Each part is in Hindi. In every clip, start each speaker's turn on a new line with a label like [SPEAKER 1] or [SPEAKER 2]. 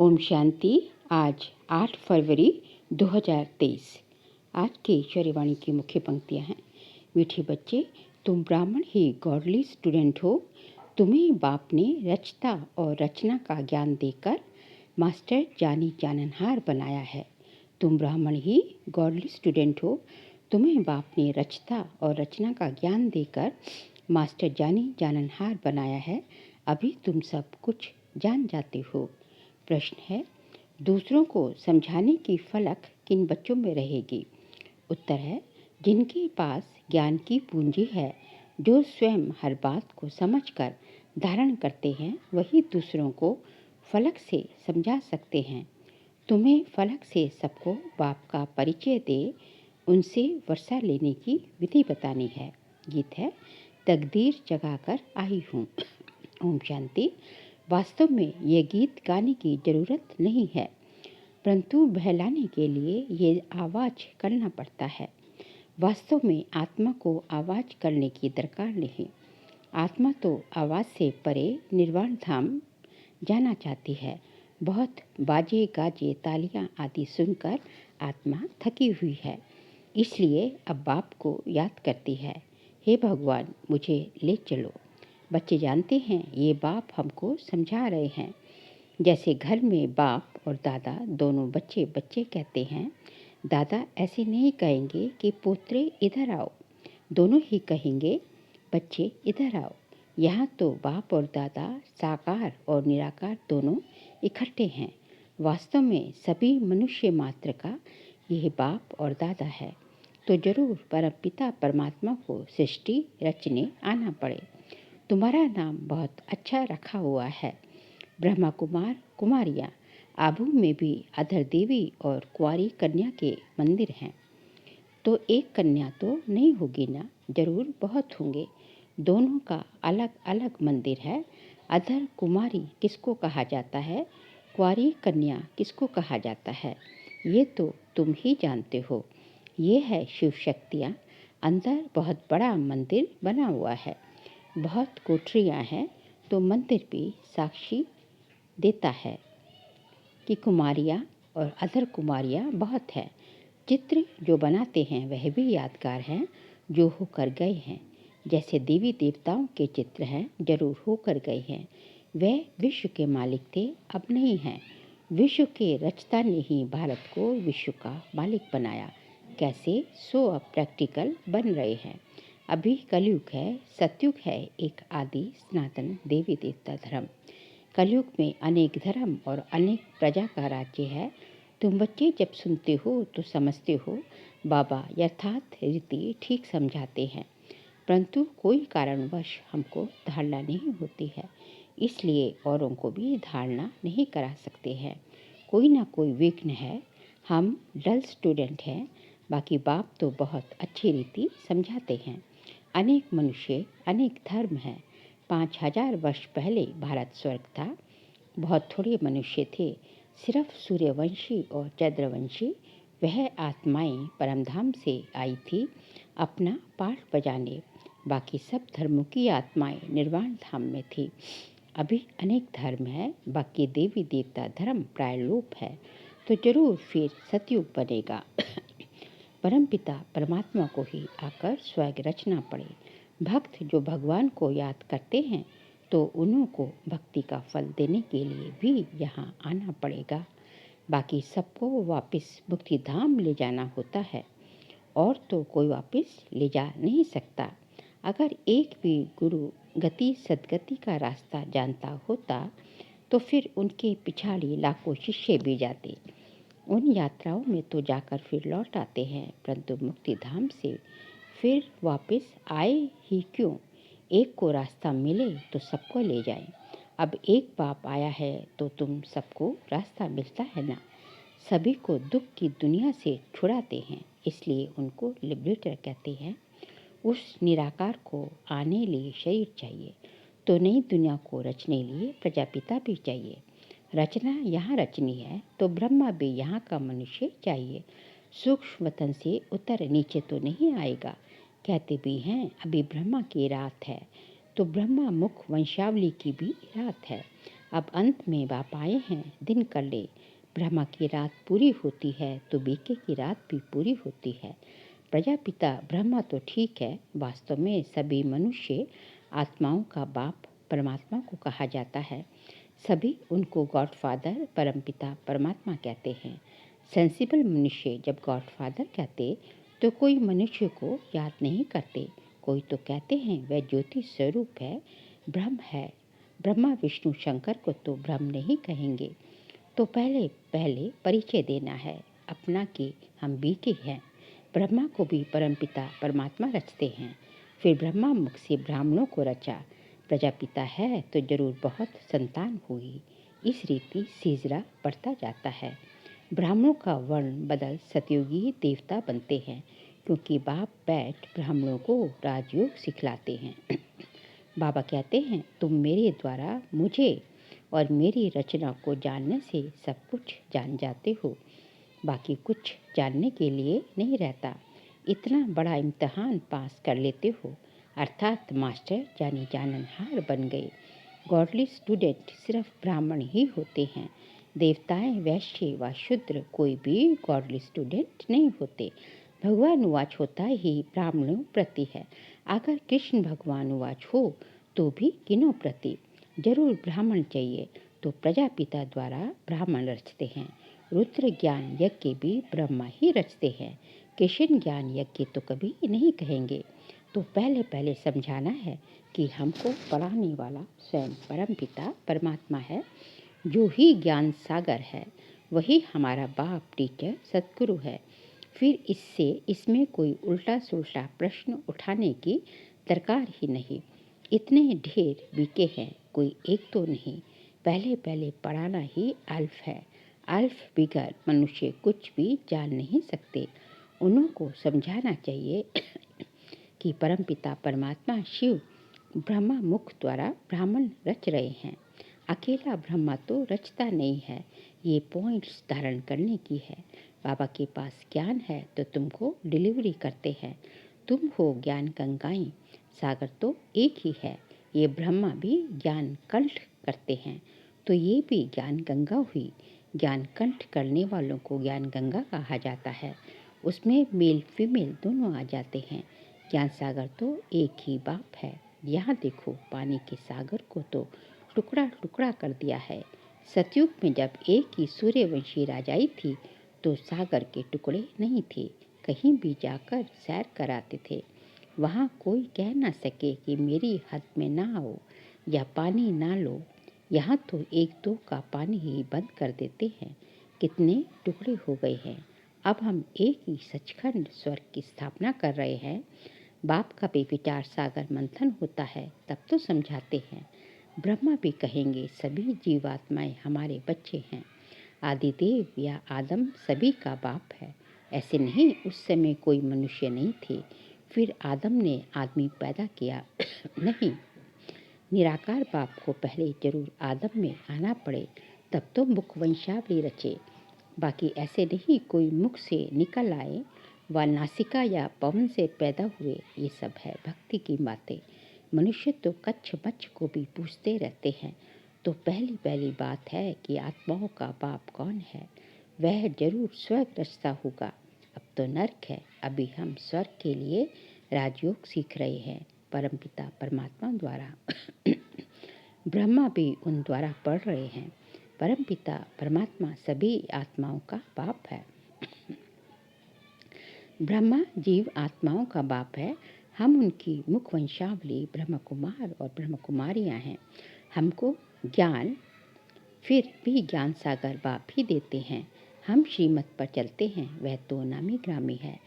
[SPEAKER 1] ओम शांति। आज 8 फरवरी 2023। आज की ईश्वरीवाणी की मुख्य पंक्तियां हैं। मीठे बच्चे, तुम ब्राह्मण ही गॉडली स्टूडेंट हो। तुम्हें बाप ने रचता और रचना का ज्ञान देकर मास्टर जानी जाननहार बनाया है। तुम ब्राह्मण ही गॉडली स्टूडेंट हो। तुम्हें बाप ने रचता और रचना का ज्ञान देकर मास्टर जानी जाननहार बनाया है। अभी तुम सब कुछ जान जाते हो। प्रश्न है, दूसरों को समझाने की फलक किन बच्चों में रहेगी? उत्तर है, जिनके पास ज्ञान की पूंजी है, जो स्वयं हर बात को समझकर धारण करते हैं, वही दूसरों को फलक से समझा सकते हैं। तुम्हें फलक से सबको बाप का परिचय दे उनसे वर्षा लेने की विधि बतानी है। गीत है, तकदीर जगाकर आई हूँ। ओम शांति। वास्तव में ये गीत गाने की ज़रूरत नहीं है, परंतु बहलाने के लिए ये आवाज़ करना पड़ता है। वास्तव में आत्मा को आवाज़ करने की दरकार नहीं। आत्मा तो आवाज़ से परे निर्वाण धाम जाना चाहती है। बहुत बाजे गाजे तालियां आदि सुनकर आत्मा थकी हुई है, इसलिए अब बाप को याद करती है, हे भगवान मुझे ले चलो। बच्चे जानते हैं ये बाप हमको समझा रहे हैं। जैसे घर में बाप और दादा दोनों बच्चे बच्चे कहते हैं, दादा ऐसे नहीं कहेंगे कि पोत्रे इधर आओ, दोनों ही कहेंगे बच्चे इधर आओ। यहाँ तो बाप और दादा साकार और निराकार दोनों इकट्ठे हैं। वास्तव में सभी मनुष्य मात्र का यह बाप और दादा है, तो जरूर परमपिता परमात्मा को सृष्टि रचने आना पड़े। तुम्हारा नाम बहुत अच्छा रखा हुआ है, ब्रह्मा कुमार कुमारियाँ। आबू में भी अधर देवी और कुंवारी कन्या के मंदिर हैं, तो एक कन्या तो नहीं होगी ना, जरूर बहुत होंगे। दोनों का अलग अलग मंदिर है। अधर कुमारी किसको कहा जाता है, कुंवारी कन्या किसको कहा जाता है, ये तो तुम ही जानते हो। ये है शिव शक्तियाँ। अंदर बहुत बड़ा मंदिर बना हुआ है, बहुत कोठरियाँ हैं, तो मंदिर भी साक्षी देता है कि कुमारियाँ और अधर कुमारियाँ बहुत हैं। चित्र जो बनाते हैं वह भी यादगार हैं, जो होकर गए हैं। जैसे देवी देवताओं के चित्र हैं, जरूर होकर गए हैं। वह विश्व के मालिक थे, अब नहीं हैं। विश्व के रचता ने ही भारत को विश्व का मालिक बनाया। कैसे? सो अब प्रैक्टिकल बन रहे हैं। अभी कलयुग है, सतयुग है, एक आदि सनातन देवी देवता धर्म। कलयुग में अनेक धर्म और अनेक प्रजा का राज्य है। तुम बच्चे जब सुनते हो तो समझते हो बाबा यथार्थ रीति ठीक समझाते हैं, परंतु कोई कारणवश हमको धारणा नहीं होती है, इसलिए औरों को भी धारणा नहीं करा सकते हैं। कोई ना कोई विघ्न है। हम डल स्टूडेंट हैं, बाकी बाप तो बहुत अच्छी रीति समझाते हैं। अनेक मनुष्य, अनेक धर्म हैं। 5000 वर्ष पहले भारत स्वर्ग था। बहुत थोड़े मनुष्य थे, सिर्फ सूर्यवंशी और चंद्रवंशी। वह आत्माएं परमधाम से आई थी अपना पाठ बजाने। बाकी सब धर्मों की आत्माएं निर्वाण धाम में थी। अभी अनेक धर्म है, बाकी देवी देवता धर्म प्राय लोप है, तो जरूर फिर सतयुग बनेगा। परमपिता परमात्मा को ही आकर स्वर्ग रचना पड़े। भक्त जो भगवान को याद करते हैं, तो उन्हों को भक्ति का फल देने के लिए भी यहाँ आना पड़ेगा। बाकी सबको वापस मुक्ति धाम ले जाना होता है, और तो कोई वापस ले जा नहीं सकता। अगर एक भी गुरु गति सदगति का रास्ता जानता होता, तो फिर उनके पिछाड़ी लाखों शिष्य भी जाते। उन यात्राओं में तो जाकर फिर लौट आते हैं, परंतु मुक्ति धाम से फिर वापस आए ही क्यों? एक को रास्ता मिले तो सबको ले जाए। अब एक बाप आया है तो तुम सबको रास्ता मिलता है ना। सभी को दुख की दुनिया से छुड़ाते हैं, इसलिए उनको लिबरेटर कहते हैं। उस निराकार को आने लिए शरीर चाहिए, तो नई दुनिया को रचने लिए प्रजापिता भी चाहिए। रचना यहाँ रचनी है, तो ब्रह्मा भी यहाँ का मनुष्य चाहिए। सूक्ष्म वतन से उतर नीचे तो नहीं आएगा। कहते भी हैं अभी ब्रह्मा की रात है, तो ब्रह्मा मुख वंशावली की भी रात है। अब अंत में बाप आए हैं, दिन कर ले। ब्रह्मा की रात पूरी होती है तो बीके की रात भी पूरी होती है। प्रजापिता ब्रह्मा तो ठीक है, वास्तव में सभी मनुष्य आत्माओं का बाप परमात्मा को कहा जाता है। सभी उनको गॉडफादर परमपिता परमात्मा कहते हैं। सेंसिबल मनुष्य जब गॉडफादर कहते तो कोई मनुष्य को याद नहीं करते, कोई तो कहते हैं वह ज्योति स्वरूप है, ब्रह्म है। ब्रह्मा विष्णु शंकर को तो ब्रह्म नहीं कहेंगे। तो पहले पहले परिचय देना है अपना कि हम बीके हैं। ब्रह्मा को भी परमपिता परमात्मा रचते हैं, फिर ब्रह्मा मुख से ब्राह्मणों को रचा। प्रजापिता है तो जरूर बहुत संतान हुई। इस रीति सिलसिला बढ़ता जाता है। ब्राह्मणों का वर्ण बदल सतयुगी देवता बनते हैं, क्योंकि बाप बैठ ब्राह्मणों को राजयोग सिखलाते हैं। बाबा कहते हैं, तुम मेरे द्वारा मुझे और मेरी रचना को जानने से सब कुछ जान जाते हो, बाकी कुछ जानने के लिए नहीं रहता। इतना बड़ा इम्तहान पास कर लेते हो, अर्थात मास्टर जानी जाननहार बन गए। गॉडली स्टूडेंट सिर्फ ब्राह्मण ही होते हैं। देवताएं, वैश्य व शूद्र कोई भी गॉडली स्टूडेंट नहीं होते। भगवान उवाच होता ही ब्राह्मणों प्रति है। अगर कृष्ण भगवान उवाच हो तो भी किनों प्रति? जरूर ब्राह्मण चाहिए, तो प्रजापिता द्वारा ब्राह्मण रचते हैं। रुद्र ज्ञान यज्ञ भी ब्रह्मा ही रचते हैं। कृष्ण ज्ञान यज्ञ तो कभी नहीं कहेंगे। तो पहले पहले समझाना है कि हमको पढ़ाने वाला स्वयं परमपिता परमात्मा है, जो ही ज्ञान सागर है। वही हमारा बाप टीचर सतगुरु है। फिर इसमें कोई उल्टा सुल्टा प्रश्न उठाने की दरकार ही नहीं। इतने ढेर बीके हैं, कोई एक तो नहीं। पहले पहले पढ़ाना ही अल्फ है। अल्फ बिगर मनुष्य कुछ भी जान नहीं सकते। उन्हों को समझाना चाहिए कि परमपिता परमात्मा शिव ब्रह्मा मुख द्वारा ब्राह्मण रच रहे हैं। अकेला ब्रह्मा तो रचता नहीं है। ये पॉइंट्स धारण करने की है। बाबा के पास ज्ञान है तो तुमको डिलीवरी करते हैं। तुम हो ज्ञान गंगाएं, सागर तो एक ही है। ये ब्रह्मा भी ज्ञान कंठ करते हैं, तो ये भी ज्ञान गंगा हुई। ज्ञान कंठ करने वालों को ज्ञान गंगा कहा जाता है। उसमें मेल फीमेल दोनों आ जाते हैं। ज्ञान सागर तो एक ही बाप है। यहाँ देखो, पानी के सागर को तो टुकड़ा टुकड़ा कर दिया है। सतयुग में जब एक ही सूर्यवंशी राजाई थी तो सागर के टुकड़े नहीं थे। कहीं भी जाकर सैर कराते थे, वहाँ कोई कह ना सके कि मेरी हद में ना आओ या पानी ना लो। यहाँ तो एक दो का पानी ही बंद कर देते हैं। कितने टुकड़े हो गए हैं। अब हम एक ही सचखंड स्वर्ग की स्थापना कर रहे हैं। बाप का भी विचार सागर मंथन होता है, तब तो समझाते हैं। ब्रह्मा भी कहेंगे सभी जीवात्माएं हमारे बच्चे हैं। आदिदेव या आदम सभी का बाप है। ऐसे नहीं, उस समय कोई मनुष्य नहीं थे, फिर आदम ने आदमी पैदा किया। नहीं, निराकार बाप को पहले जरूर आदम में आना पड़े, तब तो मुख वंशावली रचे। बाकी ऐसे नहीं कोई मुख से निकल आए व नासिका या पवन से पैदा हुए। ये सब है भक्ति की बातें। मनुष्य तो कच्छ मच्छ को भी पूछते रहते हैं। तो पहली पहली बात है कि आत्माओं का बाप कौन है? वह जरूर स्वर्ग रचता होगा। अब तो नर्क है। अभी हम स्वर्ग के लिए राजयोग सीख रहे हैं परमपिता परमात्मा द्वारा। ब्रह्मा भी उन द्वारा पढ़ रहे हैं। परमपिता परमात्मा सभी आत्माओं का बाप है। ब्रह्मा जीव आत्माओं का बाप है। हम उनकी मुख वंशावली ब्रह्म कुमार और ब्रह्म कुमारियाँ हैं। हमको ज्ञान फिर भी ज्ञान सागर बाप ही देते हैं। हम श्रीमत पर चलते हैं, वह तो नामी ग्रामी है।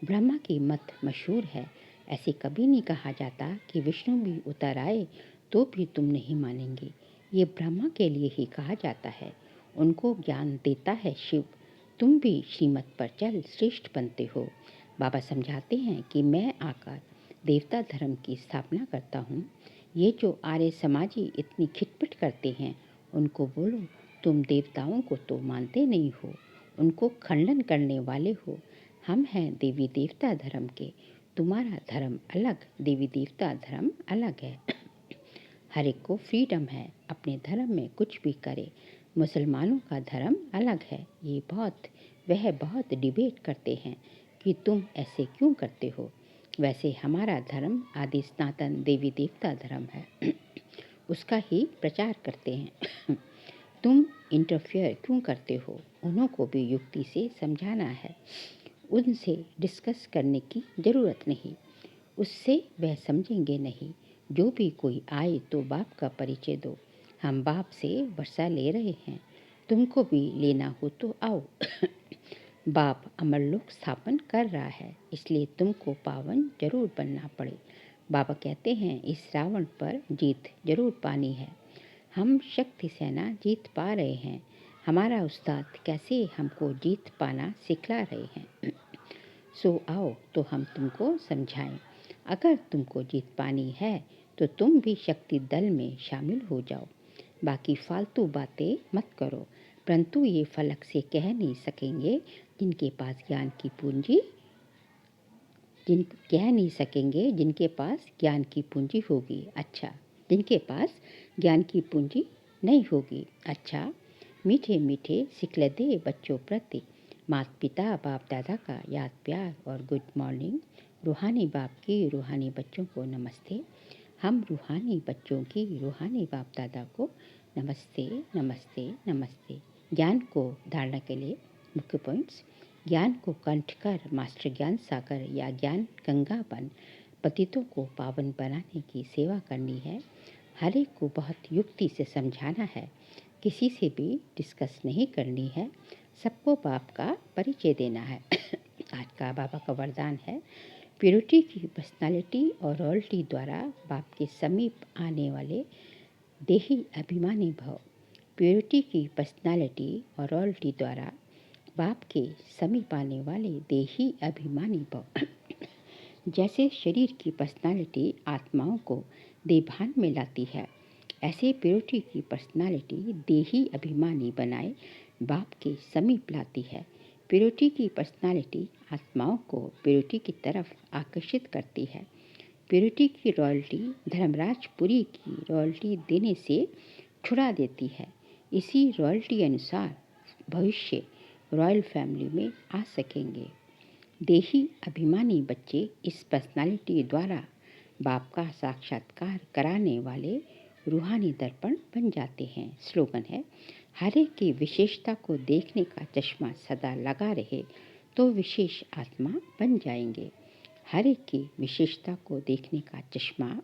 [SPEAKER 1] ब्रह्मा की मत मशहूर है। ऐसे कभी नहीं कहा जाता कि विष्णु भी उतर आए तो भी तुम नहीं मानेंगे। ये ब्रह्मा के लिए ही कहा जाता है। उनको ज्ञान देता है शिव। तुम भी श्रीमत पर चल श्रेष्ठ बनते हो। बाबा समझाते हैं कि मैं आकर देवता धर्म की स्थापना करता हूँ। ये जो आर्य समाजी इतनी खिटपिट करते हैं, उनको बोलो तुम देवताओं को तो मानते नहीं हो, उनको खंडन करने वाले हो। हम हैं देवी देवता धर्म के। तुम्हारा धर्म अलग, देवी देवता धर्म अलग है। हर एक को फ्रीडम है अपने धर्म में कुछ भी करे। मुसलमानों का धर्म अलग है, वह बहुत डिबेट करते हैं कि तुम ऐसे क्यों करते हो। वैसे हमारा धर्म आदि सनातन देवी देवता धर्म है, उसका ही प्रचार करते हैं। तुम इंटरफेयर क्यों करते हो, उन्हों को भी युक्ति से समझाना है। उनसे डिस्कस करने की ज़रूरत नहीं, उससे वह समझेंगे नहीं। जो भी कोई आए तो बाप का परिचय दो। हम बाप से वर्षा ले रहे हैं, तुमको भी लेना हो तो आओ। बाप अमरलोक स्थापन कर रहा है, इसलिए तुमको पावन जरूर बनना पड़े। बाबा कहते हैं इस रावण पर जीत जरूर पानी है। हम शक्ति सेना जीत पा रहे हैं। हमारा उस्ताद कैसे हमको जीत पाना सिखला रहे हैं। सो आओ तो हम तुमको समझाएं। अगर तुमको जीत पानी है तो तुम भी शक्ति दल में शामिल हो जाओ। बाकी फालतू बातें मत करो, परंतु ये फलक से कह नहीं सकेंगे जिनके पास ज्ञान की पूंजी जिनके पास ज्ञान की पूंजी होगी। अच्छा, जिनके पास ज्ञान की पूंजी नहीं होगी। अच्छा, मीठे मीठे सिखलदे बच्चों प्रति माता पिता बाप दादा का याद प्यार और गुड मॉर्निंग। रूहानी बाप की रूहानी बच्चों को नमस्ते। हम रूहानी बच्चों की रूहानी बाप दादा को नमस्ते नमस्ते नमस्ते। ज्ञान को धारणा के लिए मुख्य पॉइंट्स। ज्ञान को कंठ कर मास्टर ज्ञान सागर या ज्ञान गंगा बन पतितों को पावन बनाने की सेवा करनी है। हर एक को बहुत युक्ति से समझाना है, किसी से भी डिस्कस नहीं करनी है। सबको बाप का परिचय देना है। आज का बाबा का वरदान है, प्योरिटी की पर्सनालिटी और रॉयल्टी द्वारा बाप के समीप आने वाले देही अभिमानी भव। प्योरिटी की पर्सनालिटी और रॉयल्टी द्वारा बाप के समीप आने वाले देही अभिमानी भव। जैसे शरीर की पर्सनालिटी आत्माओं को देभान में लाती है, ऐसे प्योरिटी की पर्सनालिटी देही अभिमानी बनाए बाप के समीप लाती है। प्योरिटी की पर्सनालिटी आत्माओं को प्योरिटी की तरफ आकर्षित करती है। प्योरिटी की रॉयल्टी धर्मराजपुरी की रॉयल्टी देने से छुड़ा देती है। इसी रॉयल्टी अनुसार भविष्य रॉयल फैमिली में आ सकेंगे। देही अभिमानी बच्चे इस पर्सनालिटी द्वारा बाप का साक्षात्कार कराने वाले रूहानी दर्पण बन जाते हैं। स्लोगन है, हर एक की विशेषता को देखने का चश्मा सदा लगा रहे तो विशेष आत्मा बन जाएंगे। हर एक की विशेषता को देखने का चश्मा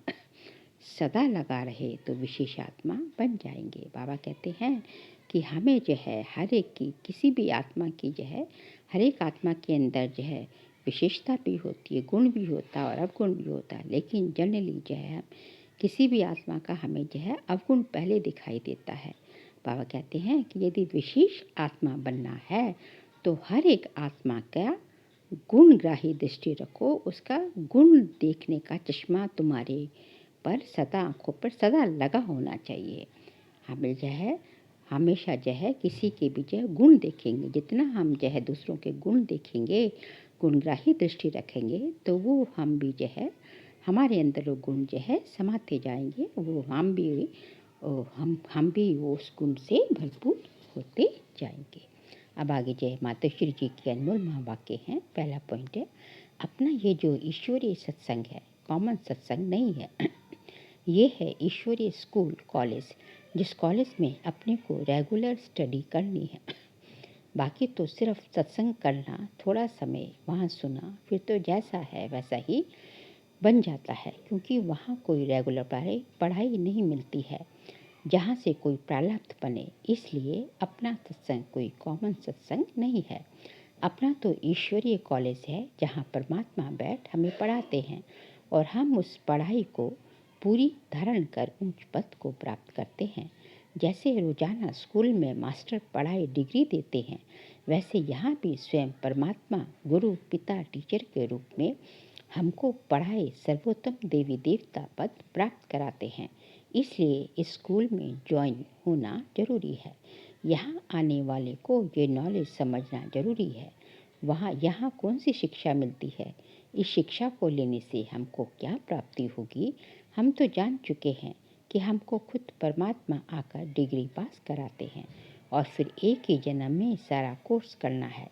[SPEAKER 1] सदा लगा रहे तो विशेष आत्मा बन जाएंगे। बाबा कहते हैं कि हमें जो है हर एक की किसी भी आत्मा की जो है हर एक आत्मा के अंदर जो है विशेषता भी होती है, गुण भी होता है और अवगुण भी होता है। लेकिन जनरली जो है किसी भी आत्मा का हमें जो है अवगुण पहले दिखाई देता है। बाबा कहते हैं कि यदि विशेष आत्मा बनना है तो हर एक आत्मा का गुणग्राही दृष्टि रखो। उसका गुण देखने का चश्मा तुम्हारे पर सदा आँखों पर सदा लगा होना चाहिए। हमें जो है हमेशा जो है किसी के भी जो है गुण देखेंगे। जितना हम जो है दूसरों के गुण देखेंगे, गुणग्राही दृष्टि रखेंगे, तो वो हम भी जो है हमारे अंदर वो गुण जो है समाते जाएंगे। वो हम भी वो उस गुण से भरपूर होते जाएंगे। अब आगे जय माताश्री जी के अनमोल महावाक्य हैं। पहला पॉइंट है, अपना ये जो ईश्वरीय सत्संग है कॉमन सत्संग नहीं है। ये है ईश्वरीय स्कूल कॉलेज, जिस कॉलेज में अपने को रेगुलर स्टडी करनी है। बाकी तो सिर्फ सत्संग करना, थोड़ा समय वहाँ सुना, फिर तो जैसा है वैसा ही बन जाता है, क्योंकि वहाँ कोई रेगुलर पढ़ाई नहीं मिलती है जहाँ से कोई प्रारब्ध बने। इसलिए अपना सत्संग कोई कॉमन सत्संग नहीं है। अपना तो ईश्वरीय कॉलेज है जहाँ परमात्मा बैठ हमें पढ़ाते हैं और हम उस पढ़ाई को पूरी धारण कर उच्च पद को प्राप्त करते हैं। जैसे रोजाना स्कूल में मास्टर पढ़ाई डिग्री देते हैं, वैसे यहाँ भी स्वयं परमात्मा गुरु पिता टीचर के रूप में हमको पढ़ाए सर्वोत्तम देवी देवता पद प्राप्त कराते हैं। इसलिए इस स्कूल में ज्वाइन होना जरूरी है। यहाँ आने वाले को ये नॉलेज समझना जरूरी है। यहाँ कौन सी शिक्षा मिलती है, इस शिक्षा को लेने से हमको क्या प्राप्ति होगी, हम तो जान चुके हैं कि हमको खुद परमात्मा आकर डिग्री पास कराते हैं और फिर एक ही जन्म में सारा कोर्स करना है।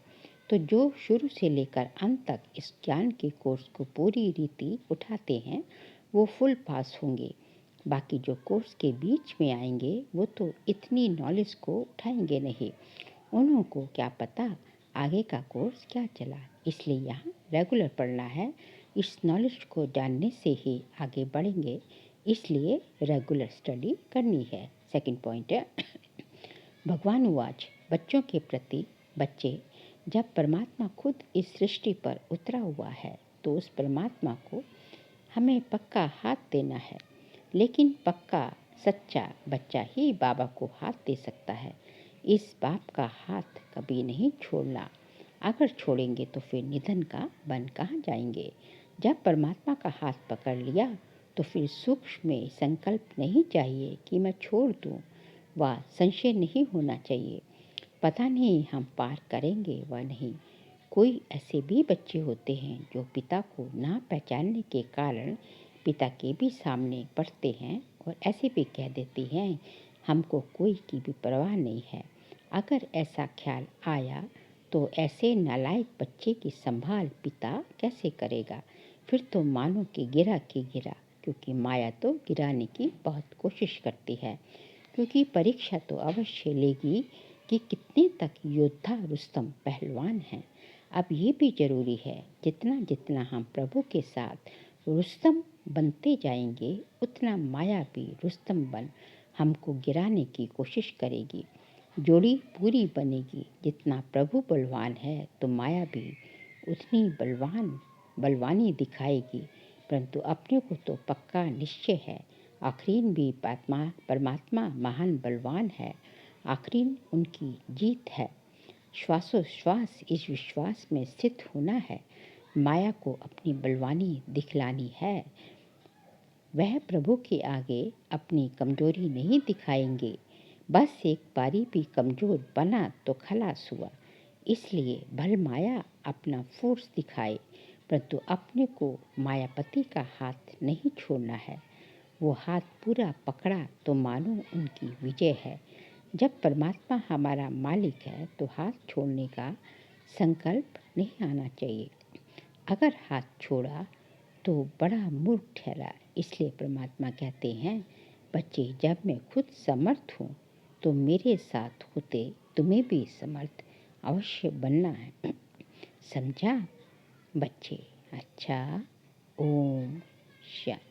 [SPEAKER 1] तो जो शुरू से लेकर अंत तक इस ज्ञान के कोर्स को पूरी रीति उठाते हैं वो फुल पास होंगे। बाकी जो कोर्स के बीच में आएंगे वो तो इतनी नॉलेज को उठाएंगे नहीं। उन्हों को क्या पता आगे का कोर्स क्या चला। इसलिए यहाँ रेगुलर पढ़ना है। इस नॉलेज को जानने से ही आगे बढ़ेंगे, इसलिए रेगुलर स्टडी करनी है। सेकंड पॉइंट है भगवान उवाच, बच्चों के प्रति बच्चे जब परमात्मा खुद इस सृष्टि पर उतरा हुआ है तो उस परमात्मा को हमें पक्का हाथ देना है। लेकिन पक्का सच्चा बच्चा ही बाबा को हाथ दे सकता है। इस बाप का हाथ कभी नहीं छोड़ना। अगर छोड़ेंगे तो फिर निधन का बन कहाँ जाएंगे। जब परमात्मा का हाथ पकड़ लिया तो फिर सूक्ष्म में संकल्प नहीं चाहिए कि मैं छोड़ दूँ, व संशय नहीं होना चाहिए पता नहीं हम पार करेंगे व नहीं। कोई ऐसे भी बच्चे होते हैं जो पिता को ना पहचानने के कारण पिता के भी सामने पढ़ते हैं और ऐसे भी कह देते हैं हमको कोई की भी परवाह नहीं है। अगर ऐसा ख्याल आया तो ऐसे नालायक बच्चे की संभाल पिता कैसे करेगा। फिर तो मानो कि गिरा, क्योंकि माया तो गिराने की बहुत कोशिश करती है। क्योंकि परीक्षा तो अवश्य लेगी कि कितने तक योद्धा रुस्तम पहलवान हैं। अब ये भी जरूरी है जितना जितना हम प्रभु के साथ रुस्तम बनते जाएंगे उतना माया भी रुस्तम बन हमको गिराने की कोशिश करेगी। जोड़ी पूरी बनेगी। जितना प्रभु बलवान है तो माया भी उतनी बलवानी दिखाएगी। परंतु अपने को तो पक्का निश्चय है आखिरीन भी परमात्मा महान बलवान है। आखिरीन उनकी जीत है। श्वासोश्वास इस विश्वास में स्थित होना है। माया को अपनी बलवानी दिखलानी है। वह प्रभु के आगे अपनी कमजोरी नहीं दिखाएंगे। बस एक बारी भी कमजोर बना तो खलास हुआ। इसलिए भल माया अपना फोर्स दिखाए, परंतु अपने को मायापति का हाथ नहीं छोड़ना है। वो हाथ पूरा पकड़ा तो मानो उनकी विजय है। जब परमात्मा हमारा मालिक है तो हाथ छोड़ने का संकल्प नहीं आना चाहिए। अगर हाथ छोड़ा तो बड़ा मूर्ख ठहरा। इसलिए परमात्मा कहते हैं बच्चे जब मैं खुद समर्थ हूँ तो मेरे साथ होते तुम्हें भी समर्थ अवश्य बनना है। समझा बच्चे? अच्छा, ओम शांति।